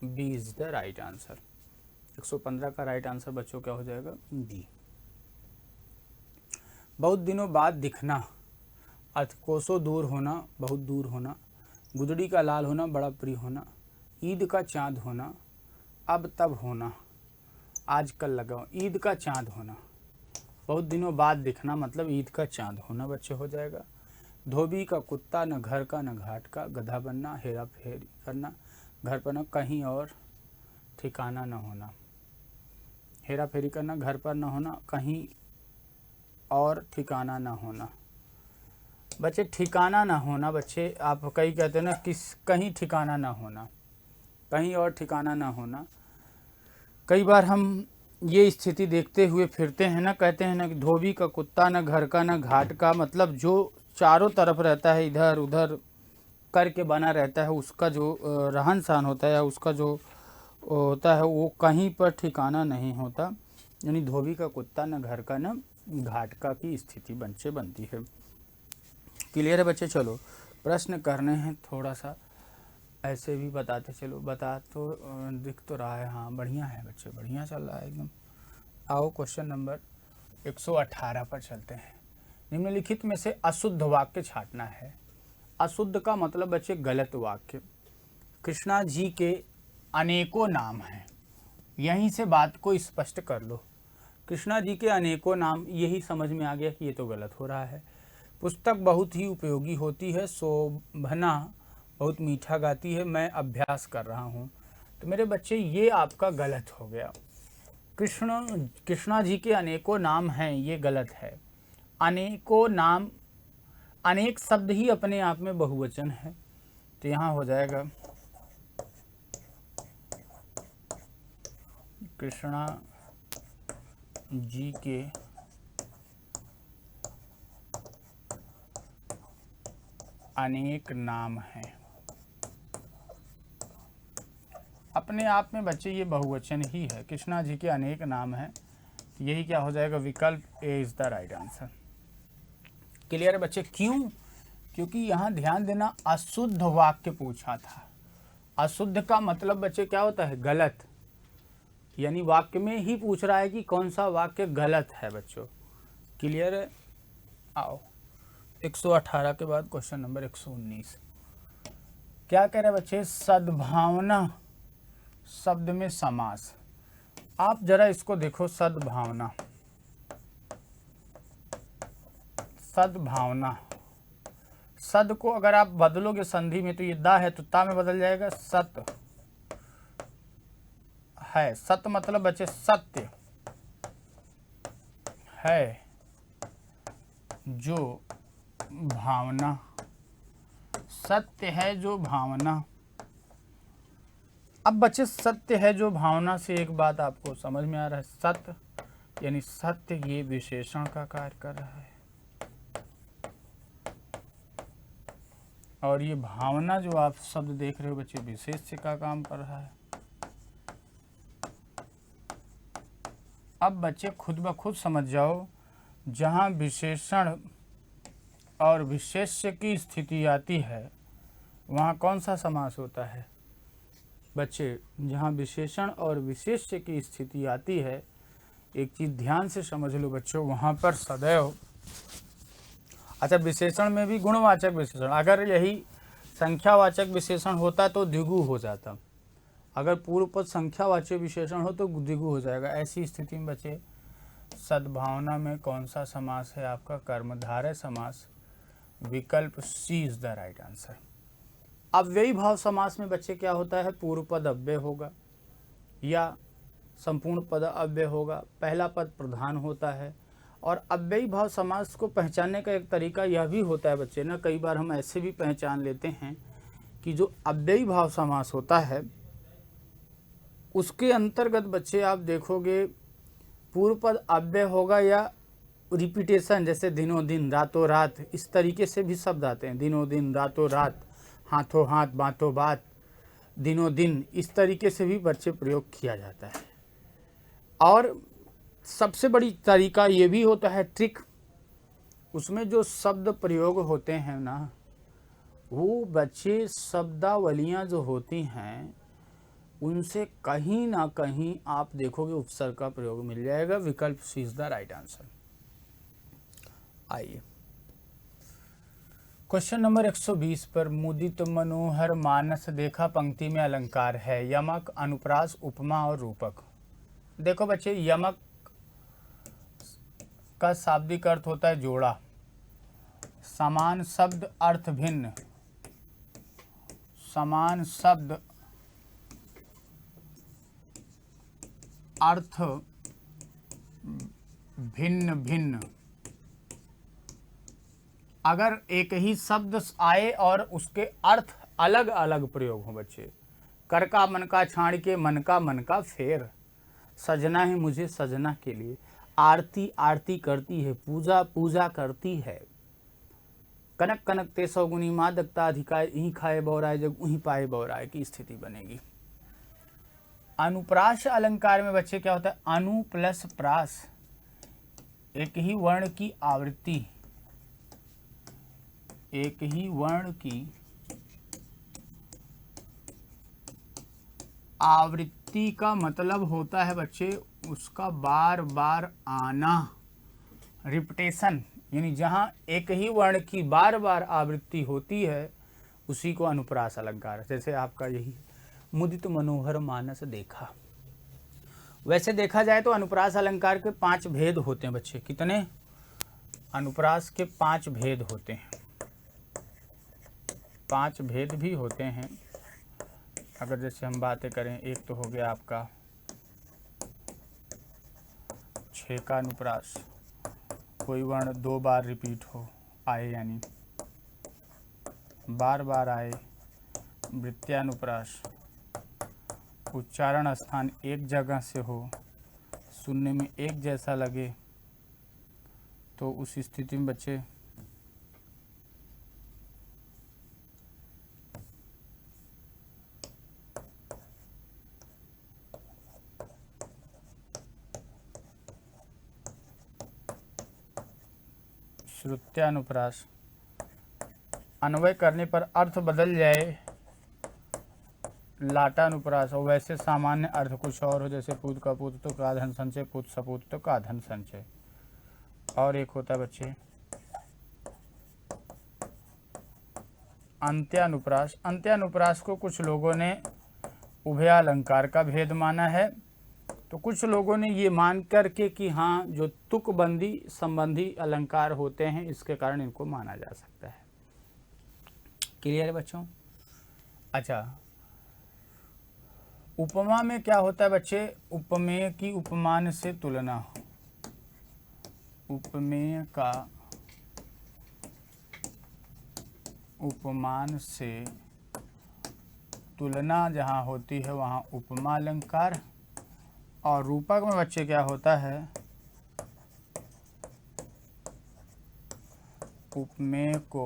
B is the right answer. 115 का राइट आंसर बच्चों क्या हो जाएगा? बी। बहुत दिनों बाद दिखना, अर्थ कोसों दूर होना, बहुत दूर होना। गुदड़ी का लाल होना, बड़ा प्रिय होना। ईद का चाँद होना, अब तब होना, आजकल लगाओ। ईद का चाँद होना, बहुत दिनों बाद दिखना मतलब ईद का चाँद होना बच्चे हो जाएगा। धोबी का कुत्ता, न घर का न घाट का। गधा बनना, हेरा फेरी करना, घर पर न कहीं और ठिकाना न होना। हेरा फेरी करना, घर पर न होना, कहीं और ठिकाना न होना। बच्चे ठिकाना ना होना, बच्चे आप कई कहते हैं ना किस, कहीं ठिकाना ना होना, कहीं और ठिकाना ना होना। कई बार हम ये स्थिति देखते हुए फिरते हैं ना, कहते हैं ना कि धोबी का कुत्ता, न घर का न घाट का, मतलब जो चारों तरफ रहता है, इधर उधर करके बना रहता है, उसका जो रहन सहन होता है या उसका जो होता है वो कहीं पर ठिकाना नहीं होता। यानी धोबी का कुत्ता, न घर का न घाट का की स्थिति बच्चे बनती है। क्लियर है बच्चे? चलो प्रश्न करने हैं, थोड़ा सा ऐसे भी बताते चलो, बता तो दिख तो रहा है। हाँ बढ़िया है बच्चे, बढ़िया चल रहा है एकदम। आओ क्वेश्चन नंबर 118 पर चलते हैं। निम्नलिखित में से अशुद्ध वाक्य छांटना है। अशुद्ध का मतलब बच्चे गलत वाक्य। कृष्णा जी के अनेकों नाम हैं, यहीं से बात को स्पष्ट कर लो। कृष्णा जी के अनेकों नाम, यही समझ में आ गया कि ये तो गलत हो रहा है। पुस्तक बहुत ही उपयोगी होती है। शोभना बहुत मीठा गाती है। मैं अभ्यास कर रहा हूँ। तो मेरे बच्चे ये आपका गलत हो गया। कृष्णा जी के अनेकों नाम हैं, ये गलत है। अनेकों नाम, अनेक शब्द ही अपने आप में बहुवचन है, तो यहाँ हो जाएगा कृष्णा जी के अनेक नाम हैं। अपने आप में बच्चे ये बहुवचन ही है। कृष्णा जी के अनेक नाम हैं, यही क्या हो जाएगा? विकल्प A is the right answer. Clear है बच्चे? क्यों? क्योंकि यहाँ ध्यान देना, अशुद्ध वाक्य पूछा था। अशुद्ध का मतलब बच्चे क्या होता है? गलत। यानी वाक्य में ही पूछ रहा है कि कौन सा वाक्य गलत है बच्चों। क्लियर है? आओ 118 के बाद क्वेश्चन नंबर 119 क्या कह रहे हैं बच्चे? सद्भावना शब्द में समास। आप जरा इसको देखो, सद्भावना, सद्भावना। सद को अगर आप बदलोगे संधि में तो ये दा है तो ता में बदल जाएगा। सत है, सत मतलब बच्चे सत्य है जो भावना, सत्य है जो भावना। अब बच्चे सत्य है जो भावना से एक बात आपको समझ में आ रहा है, सत्य यानी सत्य ये विशेषण का कार्य कर रहा है, और ये भावना जो आप शब्द देख रहे हो बच्चे विशेष्य का काम कर रहा है। अब बच्चे खुद ब खुद समझ जाओ, जहाँ विशेषण और विशेष्य की स्थिति आती है वहाँ कौन सा समास होता है? बच्चे जहाँ विशेषण और विशेष्य की स्थिति आती है, एक चीज़ ध्यान से समझ लो बच्चों, वहाँ पर सदैव, अच्छा विशेषण में भी गुणवाचक विशेषण, अगर यही संख्यावाचक विशेषण होता तो द्विगु हो जाता, अगर पूर्व पद संख्यावाचक विशेषण हो तो द्विगु हो जाएगा। ऐसी स्थिति में बच्चे सद्भावना में कौन सा समास है आपका? कर्मधारय समास। विकल्प सी इज द राइट आंसर। अव्ययी भाव समास में बच्चे क्या होता है? पूर्व पद अव्यय होगा या संपूर्ण पद अव्यय होगा, पहला पद प्रधान होता है। और अव्ययी भाव समास को पहचानने का एक तरीका यह भी होता है बच्चे ना, कई बार हम ऐसे भी पहचान लेते हैं कि जो अव्ययी भाव समास होता है उसके अंतर्गत बच्चे आप देखोगे पूर्व पद अव्यय होगा या रिपीटेशन, जैसे दिनों दिन, रातों रात, इस तरीके से भी शब्द आते हैं। दिनों दिन, रातों रात, हाथों हाथ, बातों बात, दिनों दिन, इस तरीके से भी बच्चे प्रयोग किया जाता है। और सबसे बड़ी तरीका ये भी होता है ट्रिक, उसमें जो शब्द प्रयोग होते हैं ना, वो बच्चे शब्दावलियाँ जो होती हैं उनसे कहीं ना कहीं आप देखोगे उपसर्ग का प्रयोग मिल जाएगा। विकल्प सी इज द राइट आंसर। आइए क्वेश्चन नंबर 120 पर, मुदित मनोहर मानस देखा पंक्ति में अलंकार है, यमक, अनुप्रास, उपमा और रूपक। देखो बच्चे, यमक का शाब्दिक अर्थ होता है जोड़ा, समान शब्द अर्थ भिन्न, समान शब्द अर्थ भिन्न भिन्न। अगर एक ही शब्द आए और उसके अर्थ अलग अलग प्रयोग हो बच्चे, कर का मन का छाड़ के, मन का फेर, सजना है मुझे सजना के लिए, आरती आरती करती है, पूजा पूजा करती है, कनक कनक ते सौगुनी मादकता अधिकाय, यहीं खाए बौराए जग वहीं पाए बौराए की स्थिति बनेगी। अनुप्रास अलंकार में बच्चे क्या होता है? अनु प्लस प्रास, एक ही वर्ण की आवृत्ति, एक ही वर्ण की आवृत्ति का मतलब होता है बच्चे उसका बार बार आना, रिपीटेशन, यानी जहाँ एक ही वर्ण की बार बार आवृत्ति होती है उसी को अनुप्रास अलंकार। जैसे आपका यही मुदित मनोहर मानस देखा। वैसे देखा जाए तो अनुप्रास अलंकार के 5 भेद होते हैं बच्चे। कितने? अनुप्रास के 5 भेद होते हैं, 5 भेद भी होते हैं। अगर जैसे हम बातें करें, एक तो हो गया आपका 6 का अनुप्रास, कोई वर्ण 2 बार रिपीट हो आए, यानी बार बार आए। वृत्त्यानुप्रास, उच्चारण स्थान एक जगह से हो, सुनने में एक जैसा लगे, तो उस स्थिति में बच्चे श्रुत्यानुप्रास, अन्वय करने पर अर्थ बदल जाए, लाटानुप्रास, और वैसे सामान्य अर्थ कुछ और हो, जैसे पूत का पूत तो का धन संचय, पूत सपूत तो का धन संचय। और एक होता है बच्चे अंत्यानुप्रास। अंत्यानुप्रास को कुछ लोगों ने उभयालंकार का भेद माना है, तो कुछ लोगों ने ये मान करके कि हाँ जो तुकबंदी संबंधी अलंकार होते हैं इसके कारण इनको माना जा सकता है। क्लियर है बच्चों? अच्छा, उपमा में क्या होता है बच्चे? उपमेय की उपमान से तुलना, उपमेय का उपमान से तुलना जहाँ होती है वहाँ उपमा अलंकार। और रूपक में बच्चे क्या होता है? उपमेय को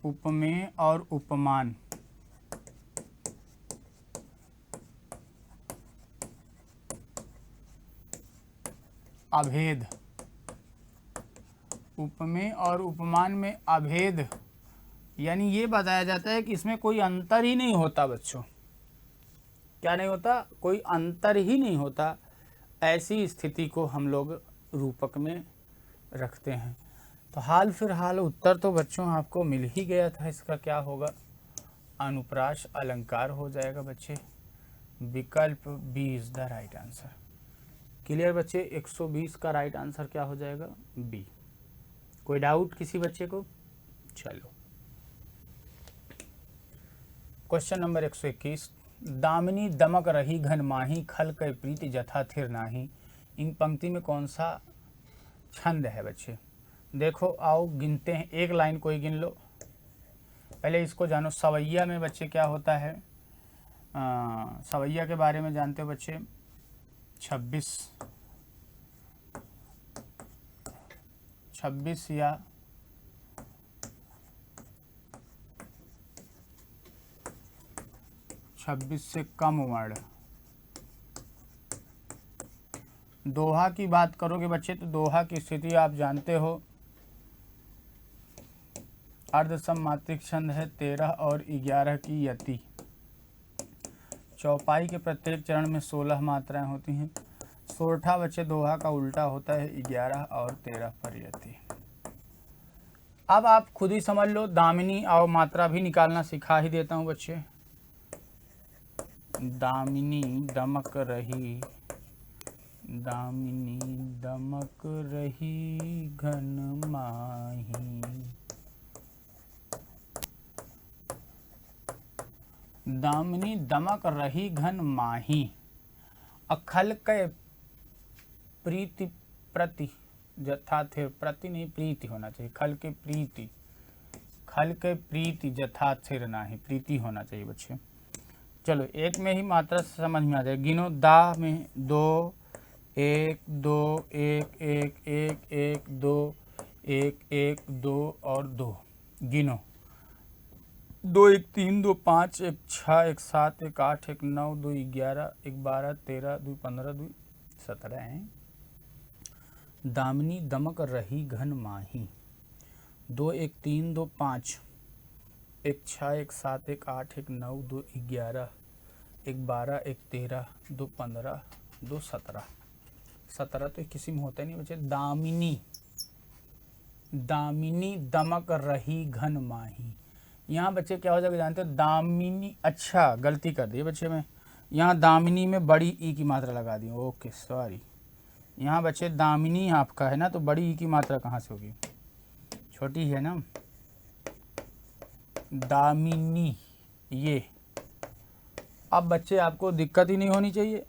उपमेय और उपमान अभेद, उपमेय और उपमान में अभेद यानी ये बताया जाता है कि इसमें कोई अंतर ही नहीं होता बच्चों। क्या नहीं होता? कोई अंतर ही नहीं होता। ऐसी स्थिति को हम लोग रूपक में रखते हैं। तो हाल फिलहाल उत्तर तो बच्चों आपको मिल ही गया था। इसका क्या होगा? अनुप्रास अलंकार हो जाएगा बच्चे। विकल्प B is the right answer. Clear बच्चे? 120 का राइट आंसर क्या हो जाएगा? बी। कोई डाउट किसी बच्चे को? चलो क्वेश्चन नंबर 121। दामिनी दमक रही घन माही, खल कै प्रीति जथा थिर नाही। इन पंक्ति में कौन सा छंद है बच्चे? देखो आओ गिनते हैं, एक लाइन कोई गिन लो। पहले इसको जानो, सवैया में बच्चे क्या होता है? सवैया के बारे में जानते हो बच्चे? 26 या 26 से कम वर्ण। दोहा की बात करोगे बच्चे तो दोहा की स्थिति आप जानते हो, अर्धसम मात्रिक छंद है, 13 और 11 की यति। चौपाई के प्रत्येक चरण में 16 मात्राएं होती हैं। सोरठा बच्चे दोहा का उल्टा होता है, 11 और 13 पर यति। अब आप खुद ही समझ लो, दामिनी और मात्रा भी निकालना सिखा ही देता हूं बच्चे। दामिनी दमक रही, दामिनी दमक रही घन माही। दामिनी दमक रही घन माही, अखल कै प्रीति प्रति जथा थिर। प्रति नहीं, प्रीति होना चाहिए। खल के प्रीति, खल के प्रीति जथा थिर नाही, प्रीति होना चाहिए बच्चे। चलो एक में ही मात्रा समझ में आ जाए। गिनो, दा में 2 1 2 1 1 1 1 2 1 1 2 और 2। गिनो, 2 1 3 2 5 1 6 1 7 1 8 1 9 2 11 1 12 13 2 15 2 17 हैं। दामिनी दमक रही घन माही, 2 1 3 2 5 1 6 1 7 1 8 1 9 2 11 1 12 1 13 2 15 2 17। 17 तो किसी में होता नहीं बच्चे। दामिनी, दामिनी दमक रही घन माही। यहाँ बच्चे क्या हो जाएगा जानते हो? दामिनी, अच्छा गलती कर दी बच्चे में, यहाँ दामिनी में बड़ी ई की मात्रा लगा दी। ओके सॉरी, यहाँ बच्चे दामिनी आपका है ना, तो बड़ी ई की मात्रा कहाँ से होगी? छोटी है ना, दामिनी ये। अब बच्चे आपको दिक्कत ही नहीं होनी चाहिए।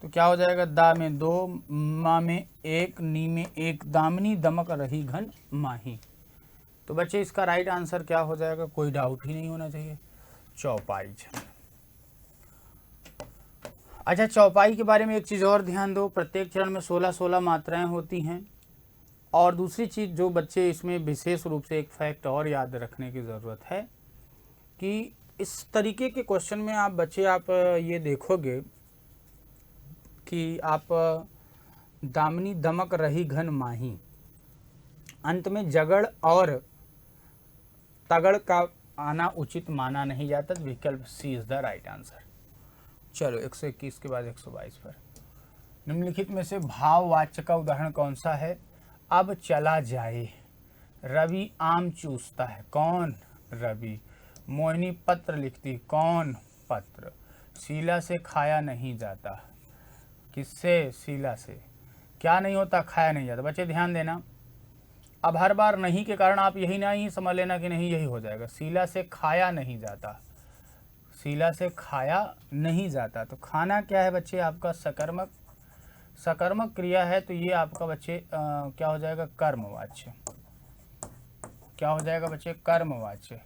तो क्या हो जाएगा? दा में 2, मा में 1, नी में 1, दामिनी दमक रही घन माही। तो बच्चे इसका राइट आंसर क्या हो जाएगा? कोई डाउट ही नहीं होना चाहिए, चौपाई छंद। अच्छा, चौपाई के बारे में एक चीज़ और ध्यान दो, प्रत्येक चरण में 16-16 मात्राएं होती हैं। और दूसरी चीज़ जो बच्चे इसमें विशेष रूप से एक फैक्ट और याद रखने की ज़रूरत है कि इस तरीके के क्वेश्चन में आप बच्चे आप ये देखोगे कि आप दामिनी दमक रही घन माही, अंत में जगड़ और तगड़ का आना उचित माना नहीं जाता। विकल्प सी इज द राइट आंसर। चलो 121 के बाद 122 पर। निम्नलिखित में से भाववाच्य का उदाहरण कौन सा है? अब चला जाए, रवि आम चूसता है, कौन? रवि। मोहिनी पत्र लिखती, कौन? पत्र। शीला से खाया नहीं जाता, किससे? शीला से। क्या नहीं होता? खाया नहीं जाता। बच्चे ध्यान देना, अब हर बार नहीं के कारण आप यही नहीं समझ लेना कि नहीं यही हो जाएगा। शीला से खाया नहीं जाता, शीला से खाया नहीं जाता। तो खाना क्या है बच्चे? आपका सकर्मक, सकर्मक क्रिया है, तो ये आपका बच्चे क्या हो जाएगा? कर्मवाच्य। क्या हो जाएगा बच्चे? कर्मवाच्य,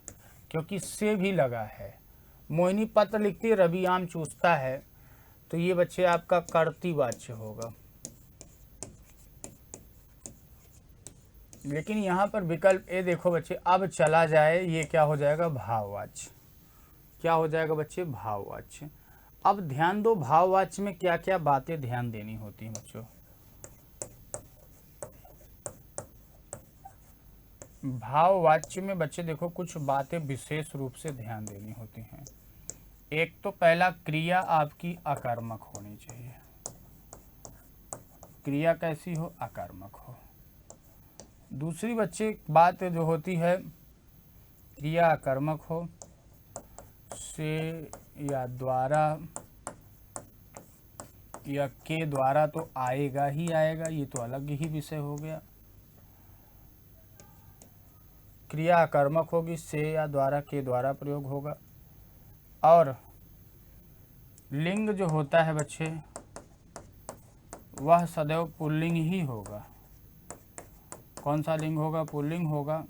क्योंकि से भी लगा है। मोहिनी पत्र लिखती है, रवि आम चूसता है, तो ये बच्चे आपका कर्तृवाच्य होगा। लेकिन यहाँ पर विकल्प ए देखो बच्चे, अब चला जाए, ये क्या हो जाएगा? भाववाच्य। क्या हो जाएगा बच्चे? भाववाच्य। अब ध्यान दो, भाववाच्य में क्या क्या बातें ध्यान देनी होती हैं बच्चों। भाववाच्य में बच्चे देखो कुछ बातें विशेष रूप से ध्यान देनी होती हैं। एक तो पहला, क्रिया आपकी अकर्मक होनी चाहिए। क्रिया कैसी हो? अकर्मक हो। दूसरी बच्चे बात जो होती है, क्रिया अकर्मक हो, से या द्वारा या के द्वारा तो आएगा ही आएगा, ये तो अलग ही विषय हो गया। क्रिया अकर्मक होगी, से या द्वारा के द्वारा प्रयोग होगा। और लिंग जो होता है बच्चे, वह सदैव पुल्लिंग ही होगा। कौन सा लिंग होगा? पुल्लिंग होगा।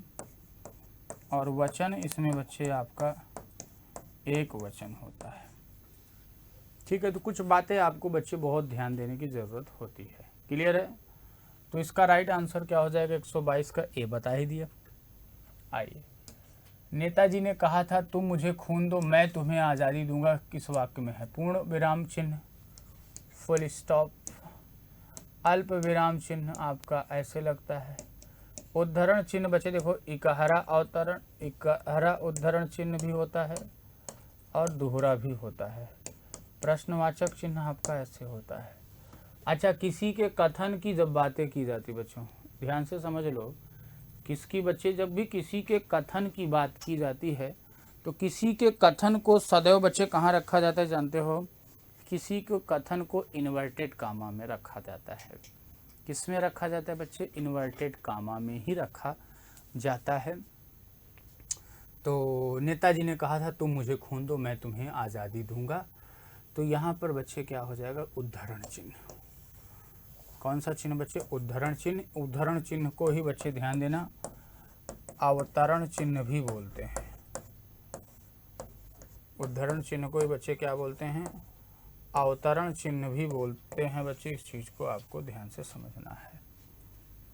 और वचन इसमें बच्चे आपका एक वचन होता है। ठीक है, तो कुछ बातें आपको बच्चे बहुत ध्यान देने की ज़रूरत होती है। क्लियर है? तो इसका राइट आंसर क्या हो जाएगा? 122 का ए बता ही दिया। आइए, नेताजी ने कहा था तुम मुझे खून दो मैं तुम्हें आज़ादी दूंगा, किस वाक्य में है? पूर्ण विराम चिन्ह, फुल स्टॉप, अल्प विराम चिन्ह आपका ऐसे लगता है, उद्धरण चिन्ह बच्चे देखो इकहरा अवतरण, इकहरा उद्धरण चिन्ह भी होता है और दोहरा भी होता है। प्रश्नवाचक चिन्ह आपका ऐसे होता है। अच्छा, किसी के कथन की जब बातें की जाती बच्चों, ध्यान से समझ लो, किसकी बच्चे, जब भी किसी के कथन की बात की जाती है तो किसी के कथन को सदैव बच्चे कहाँ रखा जाता है जानते हो? किसी को कथन को इन्वर्टेड कामा में रखा जाता है। किस में रखा जाता है बच्चे? इन्वर्टेड कामा में ही रखा जाता है। तो नेताजी ने कहा था तुम मुझे खून दो मैं तुम्हें आज़ादी दूंगा, तो यहाँ पर बच्चे क्या हो जाएगा? उद्धरण चिन्ह। कौन सा चिन्ह बच्चे? उद्धरण चिन्ह। उद्धरण चिन्ह को ही बच्चे ध्यान देना अवतरण चिन्ह भी बोलते हैं। उद्धरण चिन्ह को ही बच्चे क्या बोलते हैं? अवतरण चिन्ह भी बोलते हैं बच्चे। इस चीज़ को आपको ध्यान से समझना है।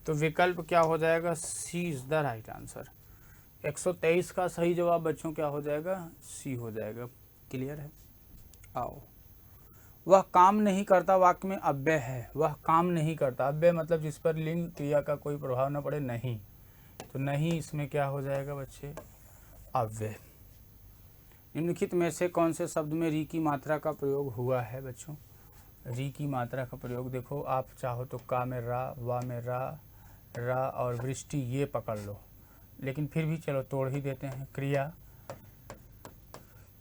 तो विकल्प क्या हो जाएगा? सी इज द राइट आंसर। 123 का सही जवाब बच्चों क्या हो जाएगा? सी हो जाएगा। क्लियर है? आओ, वह काम नहीं करता वाक्य में अव्यय है। वह काम नहीं करता, अव्यय मतलब जिस पर लिंग क्रिया का कोई प्रभाव न पड़े, नहीं। तो नहीं इसमें क्या हो जाएगा बच्चे? अव्यय। निम्नलिखित में से कौन से शब्द में री की मात्रा का प्रयोग हुआ है बच्चों? री की मात्रा का प्रयोग देखो, आप चाहो तो का में रा, वा में रा और वृष्टि ये पकड़ लो, लेकिन फिर भी चलो तोड़ ही देते हैं। क्रिया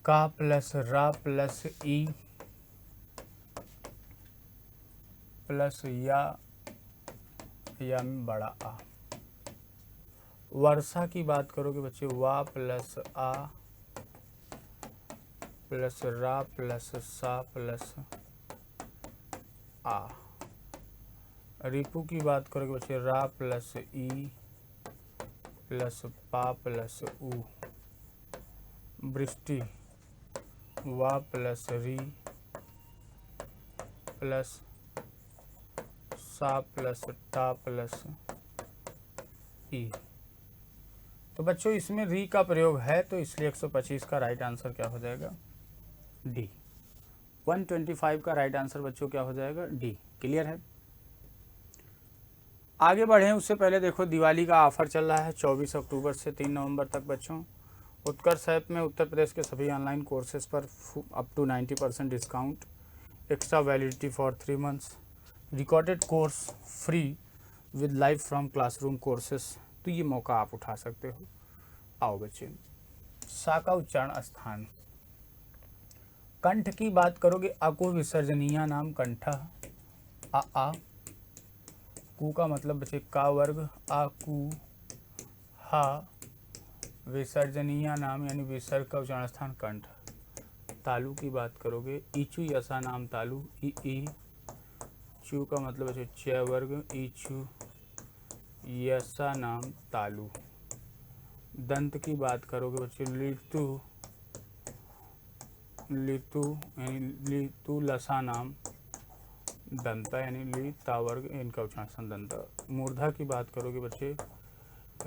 का प्लस रा प्लस ई प्लस या में बड़ा आ। वर्षा की बात करोगे बच्चे, वा प्लस आ प्लस रा प्लस सा प्लस आ। रिपु की बात करोगे बच्चे, रा प्लस ई प्लस पा प्लस ऊ। वृष्टि वा प्लस री प्लस सा प्लस टा प्लस ई। तो बच्चों इसमें री का प्रयोग है, तो इसलिए 125 का राइट आंसर क्या हो जाएगा? डी। 125 का राइट आंसर बच्चों क्या हो जाएगा? डी। क्लियर है? आगे बढ़ें उससे पहले देखो दिवाली का ऑफर चल रहा है 24 अक्टूबर से 3 नवंबर तक बच्चों। उत्कर्ष ऐप में उत्तर प्रदेश के सभी ऑनलाइन कोर्सेज पर up to 90% discount, extra validity for 3 months, recorded course free with live from classroom courses. तो ये मौका आप उठा सकते हो। आओ बच्चे, सा का उच्चारण स्थान। कंठ की बात करोगे, अकु विसर्जनीय नाम कंठ, आ। कु का मतलब बच्चे का वर्ग, आ कु हा, विसर्जनीय नाम यानी विसर्ग का उच्चारण स्थान कंठ। तालु की बात करोगे, इचु यसा नाम तालु, ई। चू का मतलब बच्चे च वर्ग, इचु यसा नाम तालु। दंत की बात करोगे बच्चे, लितु यानी लितु लसा नाम दंता यानी ली तावर्ग, इनका उच्चारण दंता। मूर्धा की बात करोगे बच्चे,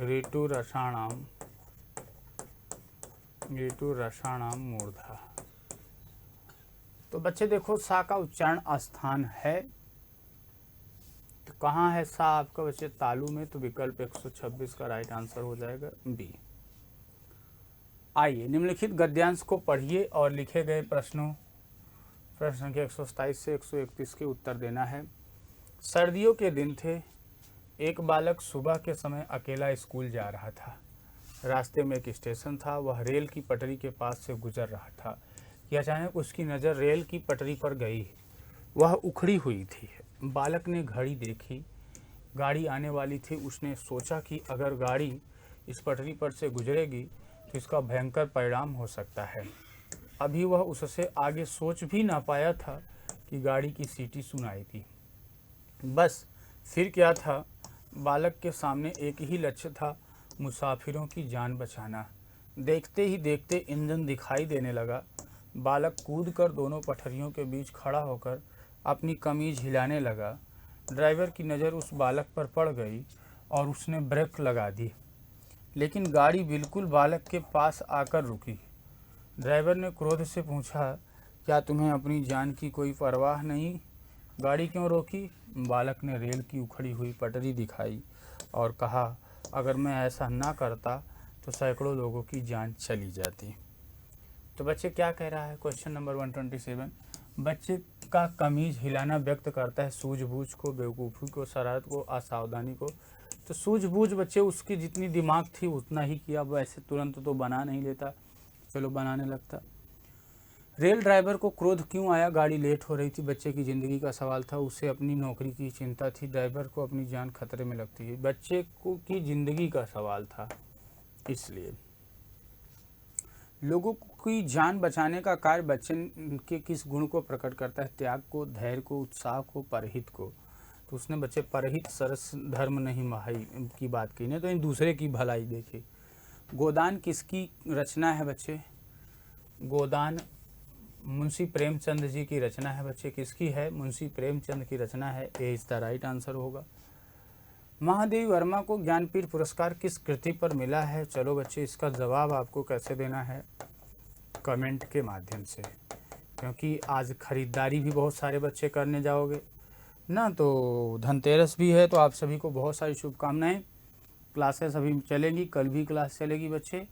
ऋतु रसाणाम, ऋतु रसाणाम मूर्धा। तो बच्चे देखो सा का उच्चारण स्थान है, तो कहाँ है सा आपका बच्चे? तालु में। तो विकल्प 126 का राइट आंसर हो जाएगा बी। आइए निम्नलिखित गद्यांश को पढ़िए और लिखे गए प्रश्न संख्या 127 से 131 के उत्तर देना है। सर्दियों के दिन थे। एक बालक सुबह के समय अकेला स्कूल जा रहा था। रास्ते में एक स्टेशन था। वह रेल की पटरी के पास से गुजर रहा था कि अचानक उसकी नज़र रेल की पटरी पर गई। वह उखड़ी हुई थी। बालक ने घड़ी देखी, गाड़ी आने वाली थी। उसने सोचा कि अगर गाड़ी इस पटरी पर से गुजरेगी तो इसका भयंकर परिणाम हो सकता है। अभी वह उससे आगे सोच भी ना पाया था कि गाड़ी की सीटी सुनाई दी। बस फिर क्या था, बालक के सामने एक ही लक्ष्य था, मुसाफिरों की जान बचाना। देखते ही देखते इंजन दिखाई देने लगा। बालक कूदकर दोनों पटरियों के बीच खड़ा होकर अपनी कमीज हिलाने लगा। ड्राइवर की नज़र उस बालक पर पड़ गई और उसने ब्रेक लगा दी, लेकिन गाड़ी बिल्कुल बालक के पास आकर रुकी। ड्राइवर ने क्रोध से पूछा, क्या तुम्हें अपनी जान की कोई परवाह नहीं? गाड़ी क्यों रोकी? बालक ने रेल की उखड़ी हुई पटरी दिखाई और कहा, अगर मैं ऐसा ना करता तो सैकड़ों लोगों की जान चली जाती। तो बच्चे क्या कह रहा है? क्वेश्चन नंबर 127 बच्चे का कमीज हिलाना व्यक्त करता है सूझबूझ को, बेवकूफ़ी को, शरारत को, असावधानी को। तो सूझबूझ बच्चे उसकी जितनी दिमाग थी उतना ही किया, वैसे तुरंत तो बना नहीं लेता, चलो बनाने लगता। रेल ड्राइवर को क्रोध क्यों आया? गाड़ी लेट हो रही थी। बच्चे की ज़िंदगी का सवाल था। उसे अपनी नौकरी की चिंता थी। ड्राइवर को अपनी जान खतरे में लगती है। बच्चे को की ज़िंदगी का सवाल था, इसलिए लोगों की जान बचाने का कार्य बच्चे के किस गुण को प्रकट करता है? त्याग को, धैर्य को, उत्साह को, परहित को। तो उसने बच्चे परहित सरस धर्म नहीं महाई की बात की, नहीं तो इन दूसरे की भलाई देखी। गोदान किसकी रचना है बच्चे? गोदान मुंशी प्रेमचंद जी की रचना है बच्चे। किसकी है? मुंशी प्रेमचंद की रचना है। ए इज द राइट आंसर होगा। महादेवी वर्मा को ज्ञानपीठ पुरस्कार किस कृति पर मिला है? चलो बच्चे, इसका जवाब आपको कैसे देना है? कमेंट के माध्यम से, क्योंकि आज खरीदारी भी बहुत सारे बच्चे करने जाओगे ना, तो धनतेरस भी है। तो आप सभी को बहुत सारी शुभकामनाएं। क्लासेस अभी चलेंगी, कल भी क्लास चलेगी बच्चे।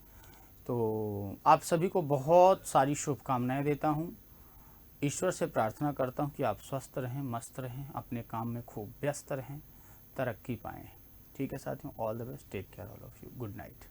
तो आप सभी को बहुत सारी शुभकामनाएं देता हूं। ईश्वर से प्रार्थना करता हूं कि आप स्वस्थ रहें, मस्त रहें, अपने काम में खूब व्यस्त रहें, तरक्की पाएं। ठीक है साथियों, all the best, take care all of you, good night.